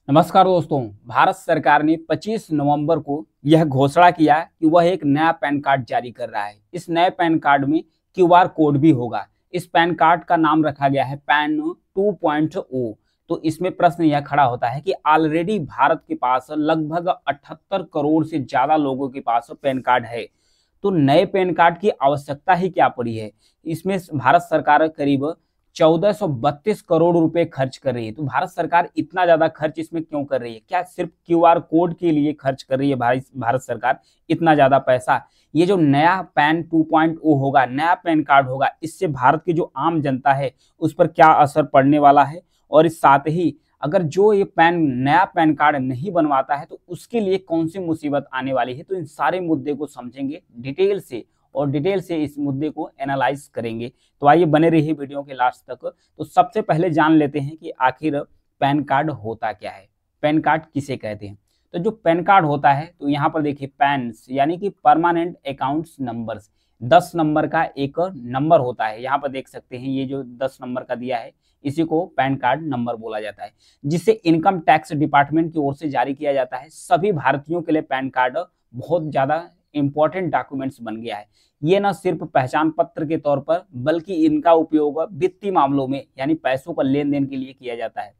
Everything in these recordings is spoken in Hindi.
नमस्कार दोस्तों। भारत सरकार ने 25 नवंबर को यह घोषणा किया कि वह एक नया पैन कार्ड जारी कर रहा है। इस नए पैन कार्ड में क्यूआर कोड भी होगा। इस पैन कार्ड का नाम रखा गया है पैन 2.0। तो इसमें प्रश्न यह खड़ा होता है कि ऑलरेडी भारत के पास लगभग 78 करोड़ से ज्यादा लोगों के पास पैन कार्ड है, तो नए पैन कार्ड की आवश्यकता ही क्या पड़ी है। इसमें भारत सरकार करीब 1432 करोड़ रुपए खर्च कर रही है। तो भारत सरकार इतना ज्यादा खर्च इसमें क्यों कर रही है? क्या सिर्फ क्यूआर कोड के लिए खर्च कर रही है भारत सरकार इतना ज्यादा पैसा? ये जो नया पैन 2.0 होगा, नया पैन कार्ड होगा, इससे भारत की जो आम जनता है उस पर क्या असर पड़ने वाला है, और इस साथ ही अगर जो ये नया पैन कार्ड नहीं बनवाता है तो उसके लिए कौन सी मुसीबत आने वाली है। तो इन सारे मुद्दे को समझेंगे डिटेल से इस मुद्दे को एनालाइज करेंगे। तो आइए बने रहिए वीडियो के लास्ट तक। तो सबसे पहले जान लेते हैं कि आखिर पैन कार्ड होता क्या है, पैन कार्ड किसे कहते हैं। तो जो पैन कार्ड होता है, तो यहाँ पर देखिए पैन्स यानी कि परमानेंट अकाउंट्स नंबर्स, 10 नंबर का एक नंबर होता है। यहाँ पर देख सकते हैं ये जो 10 नंबर का दिया है इसी को पैन कार्ड नंबर बोला जाता है, जिसे इनकम टैक्स डिपार्टमेंट की ओर से जारी किया जाता है। सभी भारतीयों के लिए पैन कार्ड बहुत ज्यादा इंपॉर्टेंट डॉक्यूमेंट्स बन गया है। ये न सिर्फ पहचान पत्र के तौर पर बल्कि इनका उपयोग वित्तीय मामलों में यानी पैसों का लेन देन के लिए किया जाता है।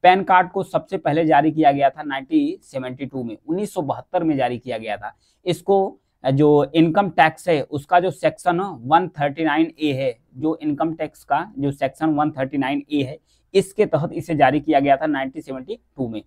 पैन कार्ड को सबसे पहले जारी किया गया था 1972 में, 1972 में जारी किया गया था। इसको जो इनकम टैक्स है उसका जो सेक्शन 139A है, जो इनकम टैक्स का जो सेक्शन 139A है, इसके तहत इसे जारी किया गया था 1972 में।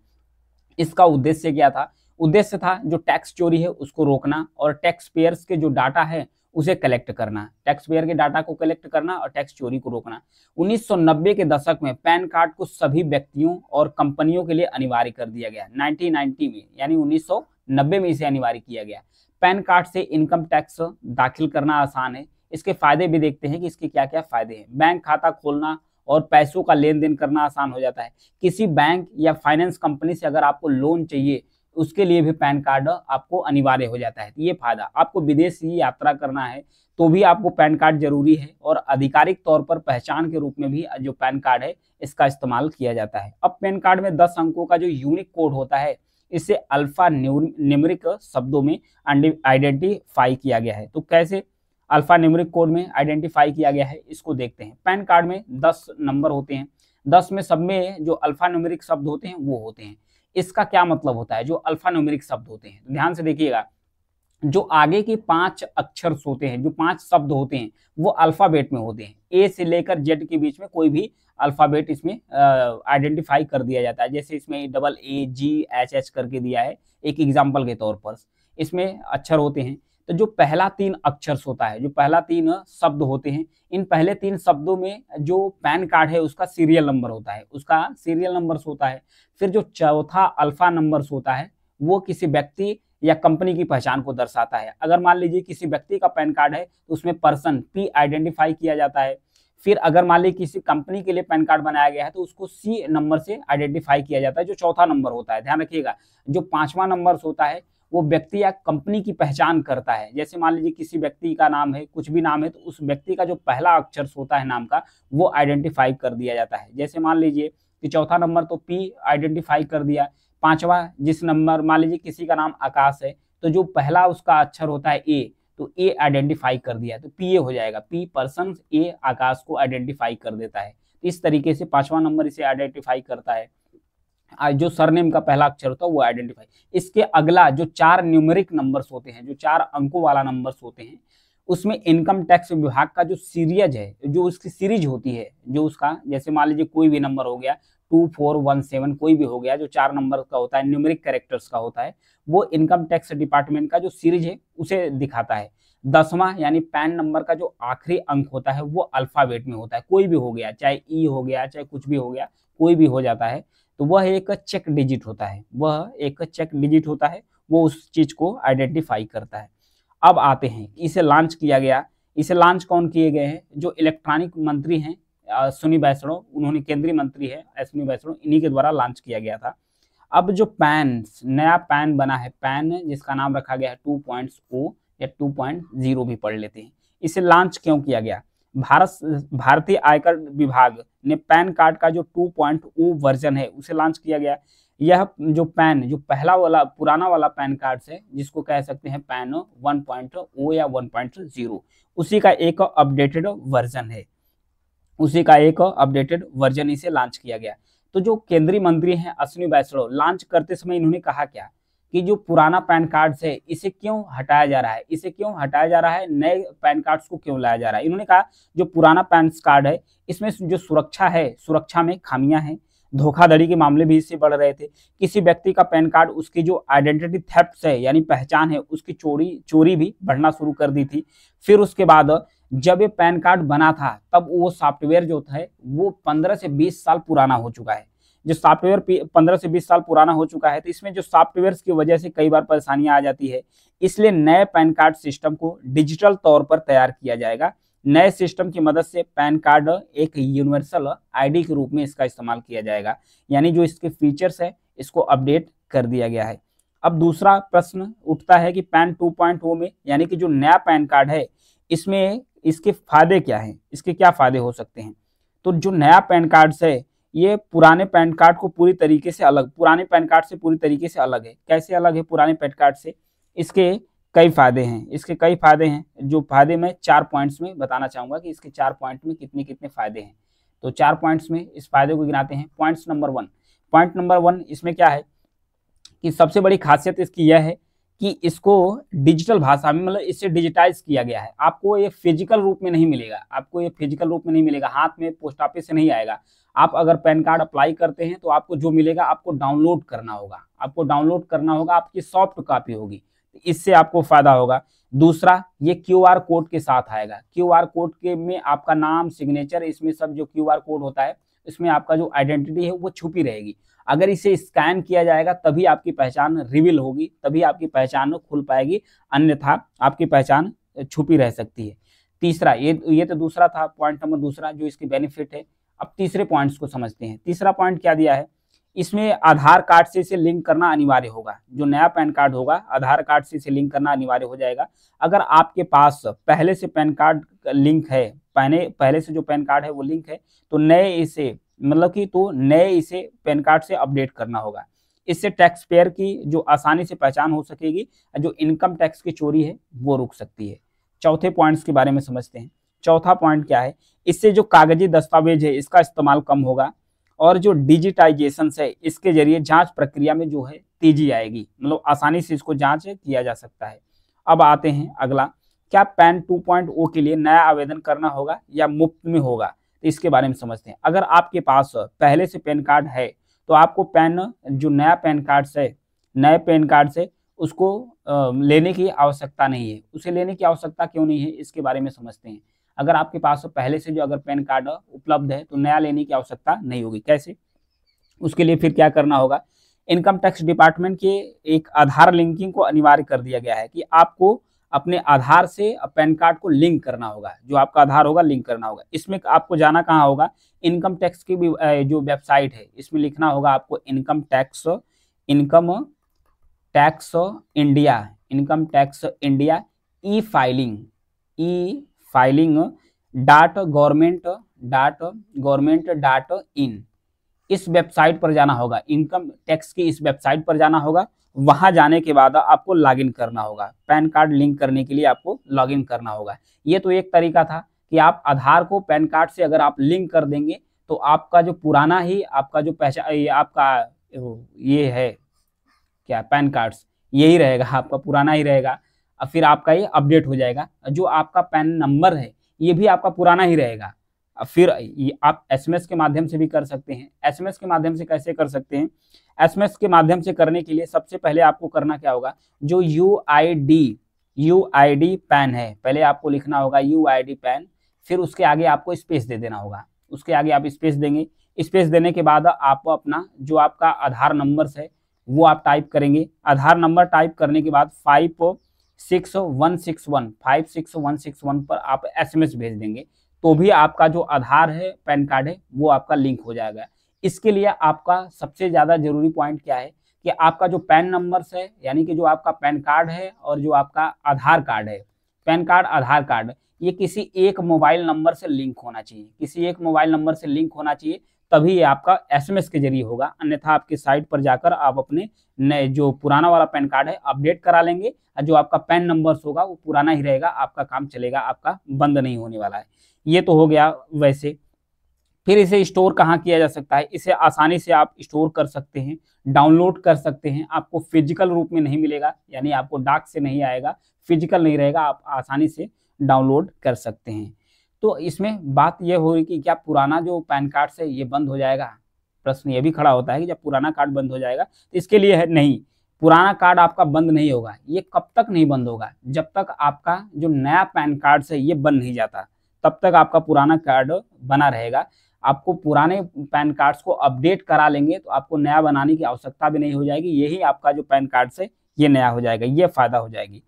इसका उद्देश्य क्या था? उद्देश्य था जो टैक्स चोरी है उसको रोकना और टैक्स पेयर्स के जो डाटा है उसे कलेक्ट करना, टैक्स पेयर के डाटा को कलेक्ट करना और टैक्स चोरी को रोकना। 1990 के दशक में पैन कार्ड को सभी व्यक्तियों और कंपनियों के लिए अनिवार्य कर दिया गया। 1990 में यानी 1990 में इसे अनिवार्य किया गया। पैन कार्ड से इनकम टैक्स दाखिल करना आसान है। इसके फायदे भी देखते हैं कि इसके क्या क्या फायदे हैं। बैंक खाता खोलना और पैसों का लेन देन करना आसान हो जाता है। किसी बैंक या फाइनेंस कंपनी से अगर आपको लोन चाहिए उसके लिए भी पैन कार्ड आपको अनिवार्य हो जाता है। ये फायदा, आपको विदेश की यात्रा करना है तो भी आपको पैन कार्ड जरूरी है, और आधिकारिक तौर पर पहचान के रूप में भी जो पैन कार्ड है इसका इस्तेमाल किया जाता है। अब पैन कार्ड में 10 अंकों का जो यूनिक कोड होता है इसे अल्फा न्यूमेरिक शब्दों में आइडेंटिफाई किया गया है। तो कैसे अल्फा न्यूमेरिक कोड में आइडेंटिफाई किया गया है इसको देखते हैं। पैन कार्ड में 10 नंबर होते हैं, 10 में सब में जो अल्फा न्यूमेरिक शब्द होते हैं वो होते हैं। इसका क्या मतलब होता है? जो अल्फा न्यूमेरिक शब्द होते हैं, ध्यान से देखिएगा, जो आगे के 5 अक्षर होते हैं, जो 5 शब्द होते हैं वो अल्फाबेट में होते हैं। ए से लेकर जेड के बीच में कोई भी अल्फाबेट इसमें आइडेंटिफाई कर दिया जाता है। जैसे इसमें AAGHH करके दिया है एक एग्जाम्पल के तौर पर, इसमें अक्षर होते हैं। तो जो पहला 3 अक्षर होता है, जो पहला 3 शब्द होते हैं, इन पहले 3 शब्दों में जो पैन कार्ड है उसका सीरियल नंबर होता है, उसका सीरियल नंबर होता है। फिर जो चौथा अल्फा नंबर होता है वो किसी व्यक्ति या कंपनी की पहचान को दर्शाता है। अगर मान लीजिए किसी व्यक्ति का पैन कार्ड है तो उसमें पर्सन P आइडेंटिफाई किया जाता है। फिर अगर मान लीजिए किसी कंपनी के लिए पैन कार्ड बनाया गया है तो उसको C नंबर से आइडेंटिफाई किया जाता है, जो चौथा नंबर होता है। ध्यान रखिएगा, जो 5वां नंबर होता है वो व्यक्ति या कंपनी की पहचान करता है। जैसे मान लीजिए किसी व्यक्ति का नाम है, कुछ भी नाम है, तो उस व्यक्ति का जो पहला अक्षर होता है नाम का वो आइडेंटिफाई कर दिया जाता है। जैसे मान लीजिए कि चौथा नंबर तो P आइडेंटिफाई कर दिया, 5वां जिस नंबर, मान लीजिए किसी का नाम आकाश है तो जो पहला उसका अक्षर होता है A, तो A आइडेंटिफाई कर दिया तो PA हो जाएगा। P पर्सन, A आकाश को आइडेंटिफाई कर देता है। इस तरीके से 5वां नंबर इसे आइडेंटिफाई करता है। जो सरनेम का पहला अक्षर होता है वो आइडेंटिफाई। इसके अगला जो 4 न्यूमेरिक नंबर्स होते हैं, जो 4 अंकों वाला नंबर्स होते हैं, उसमें इनकम टैक्स विभाग का जो सीरीज है, जो उसकी सीरीज होती है, जो उसका, जैसे मान लीजिए कोई भी नंबर हो गया 2417, कोई भी हो गया, जो 4 नंबर का होता है, न्यूमेरिक कैरेक्टर्स का होता है, वो इनकम टैक्स डिपार्टमेंट का जो सीरीज है उसे दिखाता है। 10वां यानी पैन नंबर का जो आखिरी अंक होता है वो अल्फाबेट में होता है, कोई भी हो गया, चाहे E हो गया, चाहे कुछ भी हो गया, कोई भी हो जाता है, तो वह एक चेक डिजिट होता है, वह एक चेक डिजिट होता है, वो उस चीज को आइडेंटिफाई करता है। अब आते हैं, इसे लॉन्च किया गया। इसे लॉन्च कौन किए गए हैं? जो इलेक्ट्रॉनिक मंत्री हैं अश्विनी वैष्णव, उन्होंने केंद्रीय मंत्री है अश्विनी वैष्णव, इन्हीं के द्वारा लॉन्च किया गया था। अब जो नया पैन बना है, पैन जिसका नाम रखा गया है 2.0 या 2.0 भी पढ़ लेते हैं, इसे लॉन्च क्यों किया गया? भारतीय आयकर विभाग ने पैन कार्ड का जो 2.0 वर्जन है उसे लॉन्च किया गया। यह जो पहला वाला पुराना वाला पैन कार्ड है, जिसको कह सकते हैं पैन 1.0 या 1.0, उसी का एक अपडेटेड वर्जन है, उसी का एक अपडेटेड वर्जन इसे लॉन्च किया गया। तो जो केंद्रीय मंत्री हैं अश्विनी वैष्णव, लॉन्च करते समय इन्होंने कहा क्या कि जो पुराना पैन कार्ड है इसे क्यों हटाया जा रहा है, इसे क्यों हटाया जा रहा है, नए पैन कार्ड्स को क्यों लाया जा रहा है। इन्होंने कहा जो पुराना पैन कार्ड है इसमें जो सुरक्षा है, सुरक्षा में खामियां हैं, धोखाधड़ी के मामले भी इससे बढ़ रहे थे। किसी व्यक्ति का पैन कार्ड उसकी जो आइडेंटिटी थेफ्ट है यानी पहचान है उसकी चोरी भी बढ़ना शुरू कर दी थी। फिर उसके बाद जब ये पैन कार्ड बना था तब वो सॉफ्टवेयर जो था वो 15 से 20 साल पुराना हो चुका है। जो सॉफ्टवेयर 15 से 20 साल पुराना हो चुका है तो इसमें जो सॉफ्टवेयर की वजह से कई बार परेशानियां आ जाती है। इसलिए नए पैन कार्ड सिस्टम को डिजिटल तौर पर तैयार किया जाएगा। नए सिस्टम की मदद से पैन कार्ड एक यूनिवर्सल आईडी के रूप में इसका इस्तेमाल किया जाएगा, यानी जो इसके फीचर्स है इसको अपडेट कर दिया गया है। अब दूसरा प्रश्न उठता है कि पैन 2.0 में यानी कि जो नया पैन कार्ड है इसमें इसके फायदे क्या हैं, इसके क्या फायदे हो सकते हैं। तो जो नया पैन कार्ड है ये पुराने पैन कार्ड को पूरी तरीके से अलग, पुराने पैन कार्ड से पूरी तरीके से अलग है। कैसे अलग है पुराने पैन कार्ड से? इसके कई फायदे हैं, इसके कई फायदे हैं। जो फायदे मैं 4 पॉइंट्स में बताना चाहूंगा कि इसके 4 पॉइंट में कितने कितने फायदे हैं। तो 4 पॉइंट्स में इस फायदे को गिनाते हैं। पॉइंट नंबर 1 इसमें क्या है कि सबसे बड़ी खासियत इसकी यह है कि इसको डिजिटल भाषा में, मतलब इससे डिजिटाइज किया गया है। आपको ये फिजिकल रूप में नहीं मिलेगा, आपको ये फिजिकल रूप में नहीं मिलेगा, हाथ में पोस्ट ऑफिस से नहीं आएगा। आप अगर पैन कार्ड अप्लाई करते हैं तो आपको जो मिलेगा आपको डाउनलोड करना होगा, आपकी सॉफ्ट कॉपी होगी, इससे आपको फायदा होगा। दूसरा, ये क्यूआर कोड के साथ आएगा। क्यूआर कोड के में आपका नाम, सिग्नेचर, इसमें सब जो क्यूआर कोड होता है इसमें आपका जो आइडेंटिटी है वो छुपी रहेगी। अगर इसे स्कैन किया जाएगा तभी आपकी पहचान रिवील होगी, तभी आपकी पहचान खुल पाएगी, अन्यथा आपकी पहचान छुपी रह सकती है। तीसरा, ये तो दूसरा था पॉइंट नंबर दूसरा जो इसकी बेनिफिट है। अब तीसरे पॉइंट्स को समझते हैं। तीसरा पॉइंट क्या दिया है, इसमें आधार कार्ड से इसे लिंक करना अनिवार्य होगा। जो नया पैन कार्ड होगा आधार कार्ड से इसे लिंक करना अनिवार्य हो जाएगा। अगर आपके पास पहले से पैन कार्ड लिंक है, पहले से जो पैन कार्ड है वो लिंक है, तो नए इसे पैन कार्ड से अपडेट करना होगा। इससे टैक्स पेयर की जो आसानी से पहचान हो सकेगी, जो इनकम टैक्स की चोरी है वो रुक सकती है। चौथे पॉइंट्स के बारे में समझते हैं। चौथा पॉइंट क्या है, इससे जो कागजी दस्तावेज है इसका इस्तेमाल कम होगा और जो डिजिटाइजेशन है इसके जरिए जांच प्रक्रिया में जो है तेजी आएगी, मतलब आसानी से इसको जांच किया जा सकता है। अब आते हैं अगला, क्या पैन 2.0 के लिए नया आवेदन करना होगा या मुफ्त में होगा, तो इसके बारे में समझते हैं। अगर आपके पास पहले से पैन कार्ड है तो आपको जो नया पैन कार्ड है, नए पैन कार्ड से उसको लेने की आवश्यकता नहीं है। उसे लेने की आवश्यकता क्यों नहीं है इसके बारे में समझते हैं। अगर आपके पास पहले से जो अगर पैन कार्ड उपलब्ध है तो नया लेने की आवश्यकता नहीं होगी। कैसे? उसके लिए फिर क्या करना होगा, इनकम टैक्स डिपार्टमेंट के एक आधार लिंकिंग को अनिवार्य कर दिया गया है कि आपको अपने आधार से पैन कार्ड को लिंक करना होगा, जो आपका आधार होगा लिंक करना होगा। इसमें आपको जाना कहाँ होगा, इनकम टैक्स की जो वेबसाइट है इसमें लिखना होगा आपको इनकम टैक्स इंडिया ई फाइलिंग .gov.in इस वेबसाइट पर जाना होगा। इनकम टैक्स की इस वेबसाइट पर जाना होगा। वहां जाने के बाद आपको लॉगिन करना होगा। पैन कार्ड लिंक करने के लिए आपको लॉगिन करना होगा। ये तो एक तरीका था कि आप आधार को पैन कार्ड से अगर आप लिंक कर देंगे तो आपका जो पुराना ही आपका जो पहचान आपका ये है क्या पैन कार्ड्स यही रहेगा, आपका पुराना ही रहेगा। फिर आपका ये अपडेट हो जाएगा। जो आपका पैन नंबर है ये भी आपका पुराना ही रहेगा। फिर आप एसएमएस के माध्यम से भी कर सकते हैं। एसएमएस के माध्यम से कैसे कर सकते हैं, एसएमएस के माध्यम से करने के लिए सबसे पहले आपको करना क्या होगा, जो यूआईडी पैन है पहले आपको लिखना होगा यूआईडी पैन, फिर उसके आगे आपको स्पेस दे देना होगा। उसके आगे आप स्पेस देंगे। स्पेस देने के बाद आप अपना जो आपका आधार नंबर है वो आप टाइप करेंगे। आधार नंबर टाइप करने के बाद 56161 पर आप एसएमएस भेज देंगे तो भी आपका जो आधार है पैन कार्ड है वो आपका लिंक हो जाएगा। इसके लिए आपका सबसे ज़्यादा जरूरी पॉइंट क्या है कि आपका जो पैन नंबर है यानी कि जो आपका पैन कार्ड है और जो आपका आधार कार्ड है, पैन कार्ड आधार कार्ड, ये किसी एक मोबाइल नंबर से लिंक होना चाहिए, किसी एक मोबाइल नंबर से लिंक होना चाहिए। तभी ये आपका एसएमएस के जरिए होगा, अन्यथा आपकी साइट पर जाकर आप अपने नए जो पुराना वाला पैन कार्ड है अपडेट करा लेंगे और जो आपका पैन नंबर्स होगा वो पुराना ही रहेगा, आपका काम चलेगा, आपका बंद नहीं होने वाला है। ये तो हो गया वैसे। फिर इसे स्टोर कहाँ किया जा सकता है? इसे आसानी से आप स्टोर कर सकते हैं, डाउनलोड कर सकते हैं। आपको फिजिकल रूप में नहीं मिलेगा, यानी आपको डाक से नहीं आएगा, फिजिकल नहीं रहेगा, आप आसानी से डाउनलोड कर सकते हैं। तो इसमें बात यह हो रही कि क्या पुराना जो पैन कार्ड से ये बंद हो जाएगा? प्रश्न ये भी खड़ा होता है कि जब पुराना कार्ड बंद हो जाएगा, तो इसके लिए है नहीं, पुराना कार्ड आपका बंद नहीं होगा। ये कब तक नहीं बंद होगा? जब तक आपका जो नया पैन कार्ड से ये बन नहीं जाता, तब तक आपका पुराना कार्ड बना रहेगा। आपको पुराने पैन कार्ड्स को अपडेट करा लेंगे तो आपको नया बनाने की आवश्यकता भी नहीं हो जाएगी, यही आपका जो पैन कार्ड से ये नया हो जाएगा, ये फायदा हो जाएगी।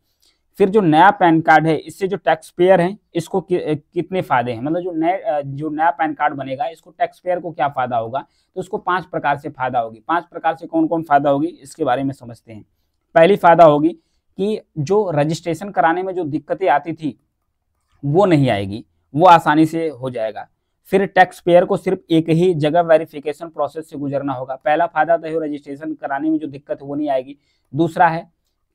फिर जो नया पैन कार्ड है, इससे जो टैक्स पेयर है इसको कितने फायदे हैं, मतलब जो नया पैन कार्ड बनेगा इसको टैक्स पेयर को क्या फायदा होगा? तो उसको 5 प्रकार से फायदा होगी। 5 प्रकार से कौन कौन फायदा होगी इसके बारे में समझते हैं। पहली फायदा होगी कि जो रजिस्ट्रेशन कराने में जो दिक्कतें आती थी वो नहीं आएगी, वो आसानी से हो जाएगा। फिर टैक्स पेयर को सिर्फ एक ही जगह वेरिफिकेशन प्रोसेस से गुजरना होगा। पहला फायदा तो है रजिस्ट्रेशन कराने में जो दिक्कत है वो नहीं आएगी। दूसरा है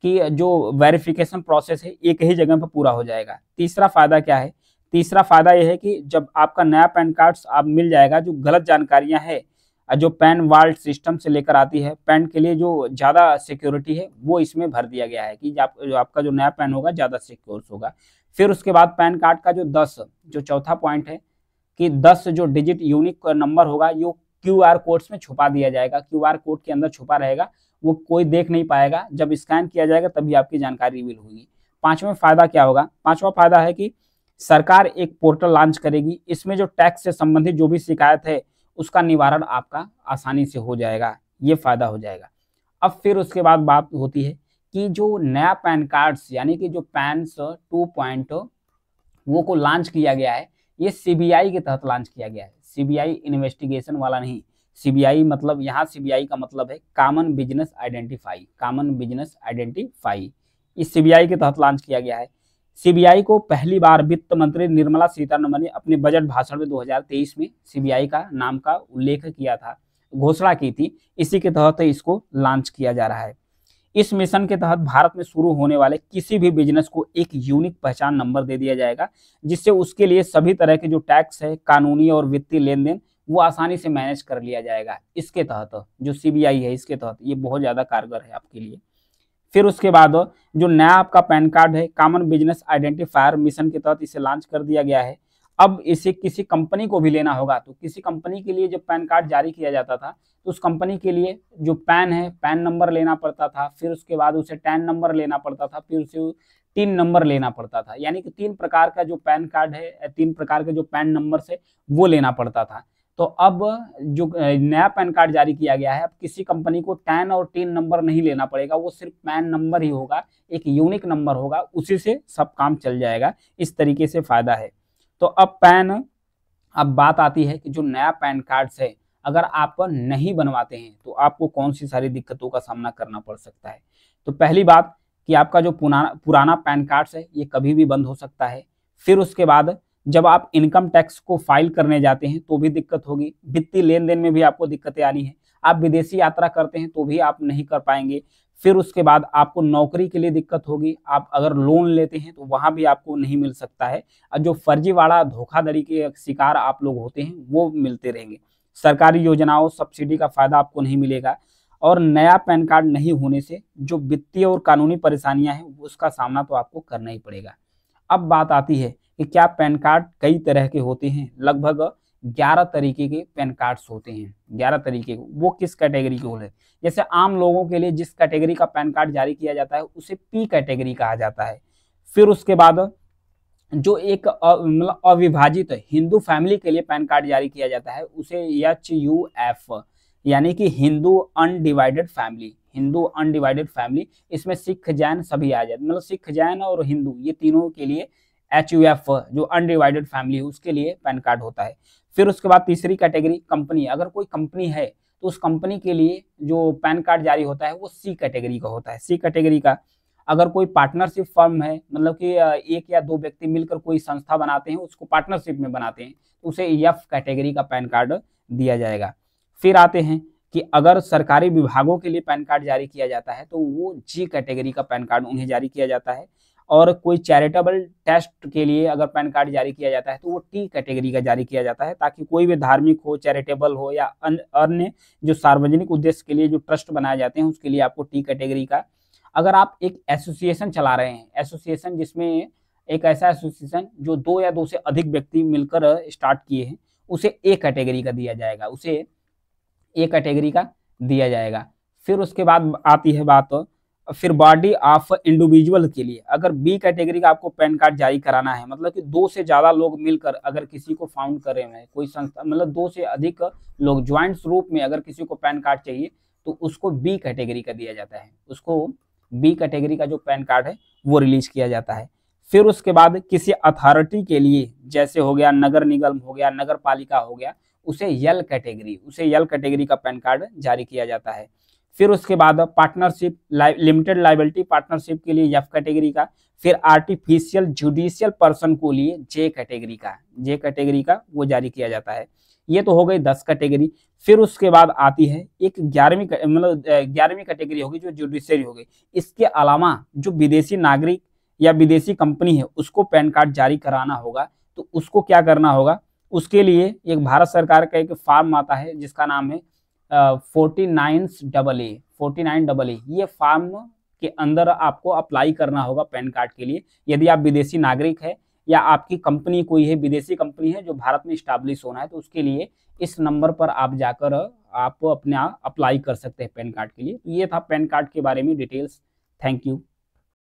कि जो वेरिफिकेशन प्रोसेस है एक ही जगह पर पूरा हो जाएगा। तीसरा फायदा क्या है? तीसरा फायदा यह है कि जब आपका नया पैन कार्ड आप मिल जाएगा, जो गलत जानकारियां हैं जो पैन वाल्ट सिस्टम से लेकर आती है, पैन के लिए जो ज़्यादा सिक्योरिटी है वो इसमें भर दिया गया है कि जो आपका जो नया पैन होगा ज़्यादा सिक्योर होगा। फिर उसके बाद पैन कार्ड का जो 10 जो चौथा पॉइंट है कि 10 जो डिजिट यूनिक नंबर होगा ये क्यूआर कोड्स में छुपा दिया जाएगा, क्यूआर कोड के अंदर छुपा रहेगा, वो कोई देख नहीं पाएगा, जब स्कैन किया जाएगा तभी आपकी जानकारी रिवील होगी। पांचवा फायदा क्या होगा? पांचवा फायदा है कि सरकार एक पोर्टल लॉन्च करेगी, इसमें जो टैक्स से संबंधित जो भी शिकायत है उसका निवारण आपका आसानी से हो जाएगा, ये फायदा हो जाएगा। अब फिर उसके बाद बात होती है कि जो नया पैन कार्ड्स यानी कि जो पैन 2.0 वो को लॉन्च किया गया है, ये सीबीआई के तहत लॉन्च किया गया है। सीबीआई इन्वेस्टिगेशन वाला नहीं, सीबीआई मतलब यहाँ सीबीआई का मतलब है common business identify, common business identify, इस सीबीआई के तहत लॉन्च किया गया है। सीबीआई को पहली बार वित्त मंत्री निर्मला सीतारमण ने अपने बजट भाषण में 2023 में सीबीआई का नाम का उल्लेख किया था, घोषणा की थी, इसी के तहत इसको लॉन्च किया जा रहा है। इस मिशन के तहत भारत में शुरू होने वाले किसी भी बिजनेस को एक यूनिक पहचान नंबर दे दिया जाएगा, जिससे उसके लिए सभी तरह के जो टैक्स है, कानूनी और वित्तीय लेन देन वो आसानी से मैनेज कर लिया जाएगा। इसके तहत जो सीबीआई है इसके तहत ये बहुत ज़्यादा कारगर है आपके लिए। फिर उसके बाद जो नया आपका पैन कार्ड है, कॉमन बिजनेस आइडेंटिफायर मिशन के तहत इसे लॉन्च कर दिया गया है। अब इसे किसी कंपनी को भी लेना होगा, तो किसी कंपनी के लिए जब पैन कार्ड जारी किया जाता था तो उस कंपनी के लिए जो पैन है, पैन नंबर लेना पड़ता था, फिर उसके बाद उसे टैन नंबर लेना पड़ता था, फिर उसे टीन नंबर लेना पड़ता था, यानी कि 3 प्रकार का जो पैन कार्ड है, 3 प्रकार के जो पैन नंबर से वो लेना पड़ता था। तो अब जो नया पैन कार्ड जारी किया गया है, अब किसी कंपनी को टैन और टीन नंबर नहीं लेना पड़ेगा, वो सिर्फ पैन नंबर ही होगा, एक यूनिक नंबर होगा, उसी से सब काम चल जाएगा। इस तरीके से फायदा है। तो अब बात आती है कि जो नया पैन कार्ड है अगर आप नहीं बनवाते हैं तो आपको कौन सी सारी दिक्कतों का सामना करना पड़ सकता है। तो पहली बात कि आपका जो पुराना पैन कार्ड है ये कभी भी बंद हो सकता है। फिर उसके बाद जब आप इनकम टैक्स को फाइल करने जाते हैं तो भी दिक्कत होगी, वित्तीय लेन देन में भी आपको दिक्कतें आनी है, आप विदेशी यात्रा करते हैं तो भी आप नहीं कर पाएंगे। फिर उसके बाद आपको नौकरी के लिए दिक्कत होगी, आप अगर लोन लेते हैं तो वहां भी आपको नहीं मिल सकता है, और जो फर्जीवाड़ा धोखाधड़ी के शिकार आप लोग होते हैं वो मिलते रहेंगे। सरकारी योजनाओं सब्सिडी का फायदा आपको नहीं मिलेगा, और नया पैन कार्ड नहीं होने से जो वित्तीय और कानूनी परेशानियां हैं उसका सामना तो आपको करना ही पड़ेगा। अब बात आती है कि क्या पैन कार्ड कई तरह के होते हैं? लगभग 11 तरीके के पैन कार्ड्स होते हैं, 11 तरीके के। वो किस कैटेगरी के होते हैं? जैसे आम लोगों के लिए जिस कैटेगरी का पैन कार्ड जारी किया जाता है उसे पी कैटेगरी कहा जाता है। फिर उसके बाद जो एक मतलब अविभाजित हिंदू फैमिली के लिए पैन कार्ड जारी किया जाता है उसे HUF यानी कि Hindu undivided family, Hindu undivided family, इसमें सिख जैन सभी आ जाते, मतलब सिख जैन और हिंदू ये तीनों के लिए HUF जो अनडिवाइडेड फैमिली है उसके लिए पैन कार्ड होता है। फिर उसके बाद तीसरी कैटेगरी कंपनी, अगर कोई कंपनी है तो उस कंपनी के लिए जो पैन कार्ड जारी होता है वो C कैटेगरी का होता है। C कैटेगरी का अगर कोई पार्टनरशिप फर्म है, मतलब कि 1 या 2 व्यक्ति मिलकर कोई संस्था बनाते हैं, उसको पार्टनरशिप में बनाते हैं, तो उसे F कैटेगरी का पैन कार्ड दिया जाएगा। फिर आते हैं कि अगर सरकारी विभागों के लिए पैन कार्ड जारी किया जाता है तो वो जी कैटेगरी का पैन कार्ड उन्हें जारी किया जाता है, और कोई चैरिटेबल ट्रस्ट के लिए अगर पैन कार्ड जारी किया जाता है तो वो टी कैटेगरी का जारी किया जाता है, ताकि कोई भी धार्मिक हो, चैरिटेबल हो या अन्य जो सार्वजनिक उद्देश्य के लिए जो ट्रस्ट बनाए जाते हैं उसके लिए आपको टी कैटेगरी का। अगर आप एक एसोसिएशन चला रहे हैं, एसोसिएशन जिसमें एक ऐसा एसोसिएशन जो 2 या 2 से अधिक व्यक्ति मिलकर स्टार्ट किए हैं, उसे ए कैटेगरी का दिया जाएगा, उसे ए कैटेगरी का दिया जाएगा। फिर उसके बाद आती है बात, फिर बॉडी ऑफ इंडिविजुअल के लिए अगर बी कैटेगरी का आपको पैन कार्ड जारी कराना है, मतलब कि 2 से ज़्यादा लोग मिलकर अगर किसी को फाउंड कर रहे हैं, कोई संस्था, मतलब 2 से अधिक लोग ज्वाइंट रूप में अगर किसी को पैन कार्ड चाहिए तो उसको बी कैटेगरी का दिया जाता है, उसको बी कैटेगरी का जो पैन कार्ड है वो रिलीज किया जाता है। फिर उसके बाद किसी अथॉरिटी के लिए, जैसे हो गया नगर निगम हो गया, नगर पालिका हो गया, उसे यल कैटेगरी का पैन कार्ड जारी किया जाता है। फिर उसके बाद पार्टनरशिप, लिमिटेड लाइबिलिटी पार्टनरशिप के लिए एफ कैटेगरी का। फिर आर्टिफिशियल जुडिशियल पर्सन को लिए जे कैटेगरी का वो जारी किया जाता है। ये तो हो गई 10 कैटेगरी। फिर उसके बाद आती है एक 11वीं कैटेगरी होगी जो जुडिशरी होगी। इसके अलावा जो विदेशी नागरिक या विदेशी कंपनी है उसको पैन कार्ड जारी कराना होगा, तो उसको क्या करना होगा, उसके लिए एक भारत सरकार का एक फॉर्म आता है जिसका नाम है 49AA। ये फॉर्म के अंदर आपको अप्लाई करना होगा पैन कार्ड के लिए, यदि आप विदेशी नागरिक है या आपकी कंपनी कोई है, विदेशी कंपनी है जो भारत में स्टैब्लिश होना है, तो उसके लिए इस नंबर पर आप जाकर आप अपने अप्लाई कर सकते हैं पैन कार्ड के लिए। तो ये था पैन कार्ड के बारे में डिटेल्स। Thank you.